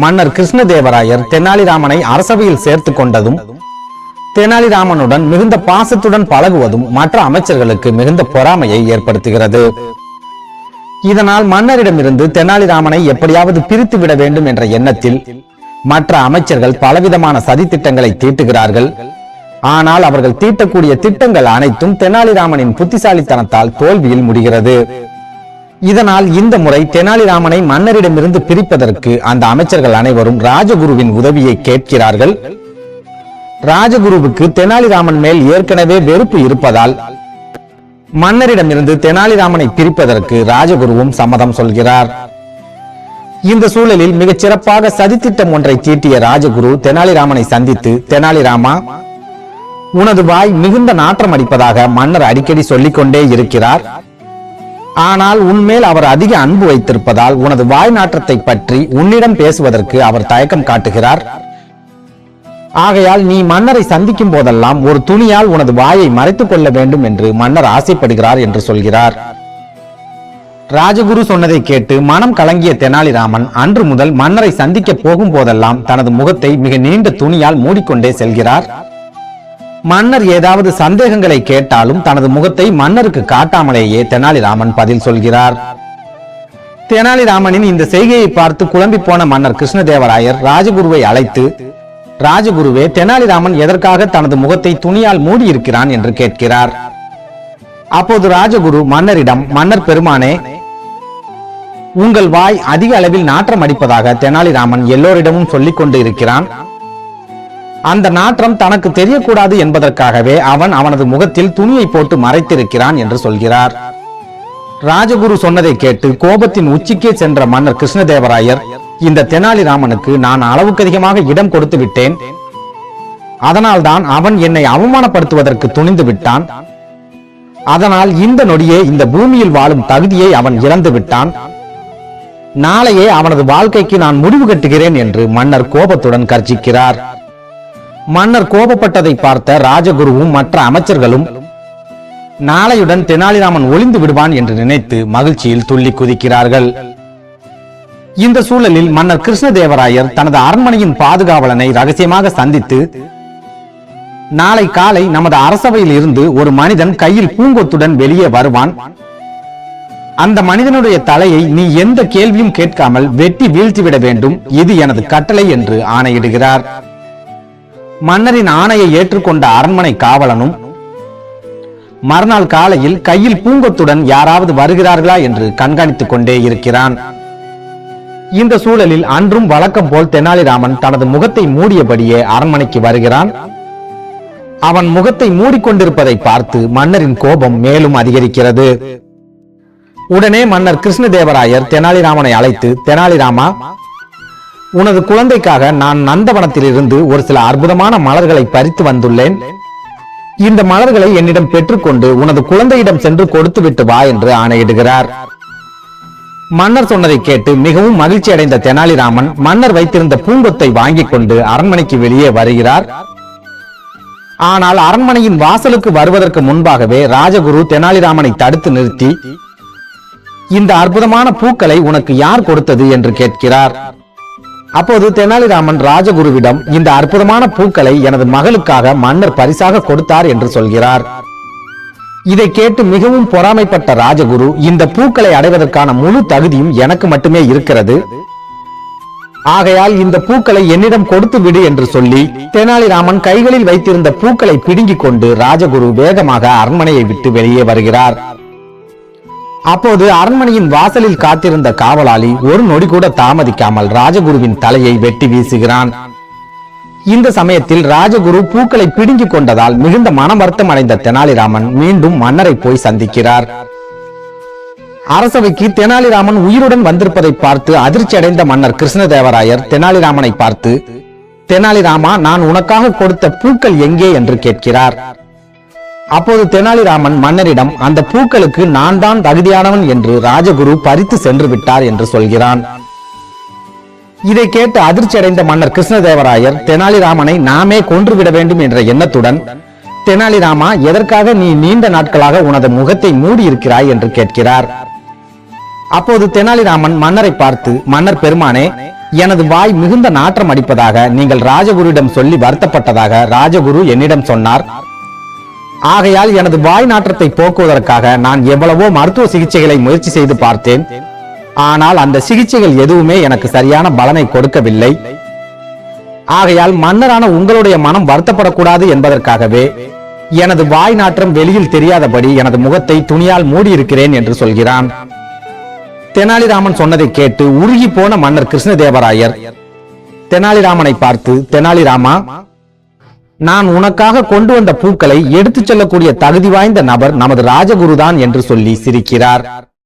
மன்னர் கிருஷ்ணதேவராயர் தெனாலிராமனை அரசவையில் சேர்த்து கொண்டதும் தெனாலிராமனுடன் மிகுந்த பாசத்துடன் பழகுவதும் மற்ற அமைச்சர்களுக்கு மிகுந்த பொறாமையை ஏற்படுத்துகிறது. இதனால் மன்னரிடமிருந்து தெனாலிராமனை எப்படியாவது பிரித்து விட வேண்டும் என்ற எண்ணத்தில் மற்ற அமைச்சர்கள் பலவிதமான சதி திட்டங்களை தீட்டுகிறார்கள். ஆனால் அவர்கள் தீட்டக்கூடிய திட்டங்கள் அனைத்தும் தெனாலிராமனின் புத்திசாலித்தனத்தால் தோல்வியில் முடிகிறது. இதனால் இந்த முறை தெனாலிராமனை மன்னரிடமிருந்து பிரிப்பதற்கு அந்த அமைச்சர்கள் அனைவரும் ராஜகுருவின் உதவியை கேட்கிறார்கள். ராஜகுருவுக்கு தெனாலிராமன் மேல் ஏற்கனவே வெறுப்பு இருப்பதால் மன்னரிடமிருந்து தெனாலிராமனை பிரிப்பதற்கு ராஜகுருவும் சம்மதம் சொல்கிறார். இந்த சூழலில் மிகச் சிறப்பாக சதித்திட்டம் ஒன்றை தீட்டிய ராஜகுரு தெனாலிராமனை சந்தித்து, தெனாலிராமா, உனது வாய் மிகுந்த நாற்றம் அடிப்பதாக மன்னர் அடிக்கடி சொல்லிக் கொண்டே இருக்கிறார். ஆனால் உன்மேல் அவர் அதிக அன்பு வைத்திருப்பதால் உனது வாய் நாற்றத்தை பற்றி உன்னிடம் பேசுவதற்கு அவர் தயக்கம் காட்டுகிறார். ஆகையால் நீ மன்னரை சந்திக்கும் போதெல்லாம் ஒரு துணியால் உனது வாயை மறைத்துக் கொள்ள வேண்டும் என்று மன்னர் ஆசைப்படுகிறார் என்று சொல்கிறார். ராஜகுரு சொன்னதை கேட்டு மனம் கலங்கிய தெனாலிராமன் அன்று முதல் மன்னரை சந்திக்க போகும் போதெல்லாம் தனது முகத்தை மிக நீண்ட துணியால் மூடிக்கொண்டே செல்கிறார். மன்னர் ஏதாவது சந்தேகங்களை கேட்டாலும் தனது முகத்தை மன்னருக்கு காட்டாமலேயே தெனாலிராமன் பதில் சொல்கிறார். தெனாலிராமனின் இந்த செய்கையை பார்த்து குழம்பி போன மன்னர் கிருஷ்ணதேவராயர் ராஜகுருவை அழைத்து, ராஜகுருவே, தெனாலிராமன் எதற்காக தனது முகத்தை துணியால் மூடி இருக்கிறான் என்று கேட்கிறார். அப்போது ராஜகுரு மன்னரிடம், மன்னர் பெருமானே, உங்கள் வாய் அதிக அளவில் நாற்றம் அடிப்பதாக தெனாலிராமன் எல்லோரிடமும் சொல்லிக் கொண்டு இருக்கிறான். அந்த நாற்றம் தனக்கு தெரியக்கூடாது என்பதற்காகவே அவன் அவனது முகத்தில் துணியை போட்டு மறைத்திருக்கிறான் என்று சொல்கிறார். ராஜகுரு சொன்னதை கேட்டு கோபத்தின் உச்சிக்கே சென்ற மன்னர் கிருஷ்ணதேவராயர், இந்த தெனாலிராமனுக்கு நான் அளவுக்கு அதிகமாக இடம் கொடுத்து விட்டேன். அதனால்தான் அவன் என்னை அவமானப்படுத்துவதற்கு துணிந்து விட்டான். அதனால் இந்த நொடியே இந்த பூமியில் வாழும் தகுதியை அவன் இழந்து விட்டான். நாளையே அவனது வாழ்க்கைக்கு நான் முடிவு கட்டுகிறேன் என்று மன்னர் கோபத்துடன் கர்ஜிக்கிறார். மன்னர் கோபப்பட்டதை பார்த்த ராஜகுருவும் மற்ற அமைச்சர்களும் நாளையுடன் தெனாலிராமன் ஒளிந்து விடுவான் என்று நினைத்து மகிழ்ச்சியில் துள்ளி குதிக்கிறார்கள். இந்த சூழலில் மன்னர் கிருஷ்ணதேவராயர் தனது அரண்மனையின் பாதுகாவலனை ரகசியமாக சந்தித்து, நாளை காலை நமது அரசவையில் இருந்து ஒரு மனிதன் கையில் பூங்கொத்துடன் வெளியே வருவான். அந்த மனிதனுடைய தலையை நீ எந்த கேள்வியும் கேட்காமல் வெட்டி வீழ்த்திவிட வேண்டும். இது எனது கட்டளை என்று ஆணையிடுகிறார். மன்னரின் ஆணையை ஏற்றுக்கொண்ட அரண்மனை காவலனும் மறுநாள் காலையில் கையில் பூங்கொத்துடன் யாராவது வருகிறார்களா என்று கண்காணித்துக் கொண்டே இருக்கிறான். இந்த சூழலில் அன்றும் வழக்கம் போல் தெனாலிராமன் தனது முகத்தை மூடியபடியே அரண்மனைக்கு வருகிறான். அவன் முகத்தை மூடிக்கொண்டிருப்பதை பார்த்து மன்னரின் கோபம் மேலும் அதிகரிக்கிறது. உடனே மன்னர் கிருஷ்ணதேவராயர் தெனாலிராமனை அழைத்து, தெனாலிராமா, உனது குழந்தைக்காக நான் நந்தவனத்தில் இருந்து ஒரு சில அற்புதமான மலர்களை பறித்து வந்துள்ளேன். இந்த மலர்களை என்னிடம் பெற்றுக்கொண்டு உனது குழந்தையிடம் சென்று கொடுத்து விட்டு வா என்று ஆணையிடுகிறார். மன்னர் சொன்னதை கேட்டு மிகவும் மகிழ்ச்சி அடைந்த தெனாலிராமன் மன்னர் வைத்திருந்த பூங்கொத்தை வாங்கிக் கொண்டு அரண்மனைக்கு வெளியே வருகிறார். ஆனால் அரண்மனையின் வாசலுக்கு வருவதற்கு முன்பாகவே ராஜகுரு தெனாலிராமனை தடுத்து நிறுத்தி, இந்த அற்புதமான பூக்களை உனக்கு யார் கொடுத்தது என்று கேட்கிறார். அப்போது தெனாலிராமன் ராஜகுருவிடம், இந்த அற்புதமான பூக்களை எனது மகளுக்காக மன்னர் பரிசாக கொடுத்தார் என்று சொல்கிறார். இதை கேட்டு மிகவும் பொறாமைப்பட்ட ராஜகுரு, இந்த பூக்களை அடைவதற்கான முழு தகுதியும் எனக்கு மட்டுமே இருக்கிறது. ஆகையால் இந்த பூக்களை என்னிடம் கொடுத்து விடு என்று சொல்லி தெனாலிராமன் கைகளில் வைத்திருந்த பூக்களை பிடுங்கிக் கொண்டு ராஜகுரு வேகமாக அரண்மனையை விட்டு வெளியே வருகிறார். அப்போது அரண்மனையின் வாசலில் காத்திருந்த காவலாளி ஒரு நொடி கூட தாமதிக்காமல் ராஜகுருவின் தலையை வெட்டி வீசுகிறான். இந்த சமயத்தில் ராஜகுரு பூக்களை பிடுங்கிக் கொண்டதால் மிகுந்த மன வருத்தம் அடைந்த தெனாலிராமன் மீண்டும் மன்னரை போய் சந்திக்கிறார். அரசவைக்கு தெனாலிராமன் உயிருடன் வந்திருப்பதை பார்த்து அதிர்ச்சி அடைந்த மன்னர் கிருஷ்ணதேவராயர் தெனாலிராமனை பார்த்து, தெனாலிராமா, நான் உனக்காக கொடுத்த பூக்கள் எங்கே என்று கேட்கிறார். அப்போது தெனாலிராமன் மன்னரிடம், அந்த பூக்களுக்கு நான் தான் தகுதியானவன் என்று ராஜகுரு பறித்து சென்று விட்டார் என்று சொல்கிறான். இதை கேட்டு அதிர்ச்சி அடைந்த மன்னர் கிருஷ்ணதேவராயர் தெனாலிராமனை நாமே கொன்றுவிட வேண்டும் என்ற எண்ணத்துடன், தெனாலிராமா, எதற்காக நீ நீண்ட நாட்களாக உனது முகத்தை மூடி இருக்கிறாய் என்று கேட்கிறார். அப்போது தெனாலிராமன் மன்னரை பார்த்து, மன்னர் பெருமானே, எனது வாய் மிகுந்த நாற்றம் அடிப்பதாக நீங்கள் ராஜகுருவிடம் சொல்லி வருத்தப்பட்டதாக ராஜகுரு என்னிடம் சொன்னார். ஆகையால் எனது வாய் நாற்றத்தை போக்குவதற்காக நான் எவ்வளவோ மருத்துவ சிகிச்சைகளை முயற்சி செய்து பார்த்தேன். ஆனால் அந்த சிகிச்சைகள் எதுவுமே எனக்கு சரியான பலனை கொடுக்கவில்லை. ஆகையால் மன்னரான உங்களுடைய மனம் வருத்தப்படக்கூடாது என்பதற்காகவே எனது வாய் நாற்றம் வெளியில் தெரியாதபடி எனது முகத்தை துணியால் மூடியிருக்கிறேன் என்று சொல்கிறான். தெனாலிராமன் சொன்னதை கேட்டு உருகி போன மன்னர் கிருஷ்ணதேவராயர் தெனாலிராமனை பார்த்து, தெனாலிராமா, நான் உனக்காக கொண்டு வந்த பூக்களை எடுத்துச் செல்லக்கூடிய தகுதி வாய்ந்த நபர் நமது ராஜகுருதான் என்று சொல்லி சிரிக்கிறார்.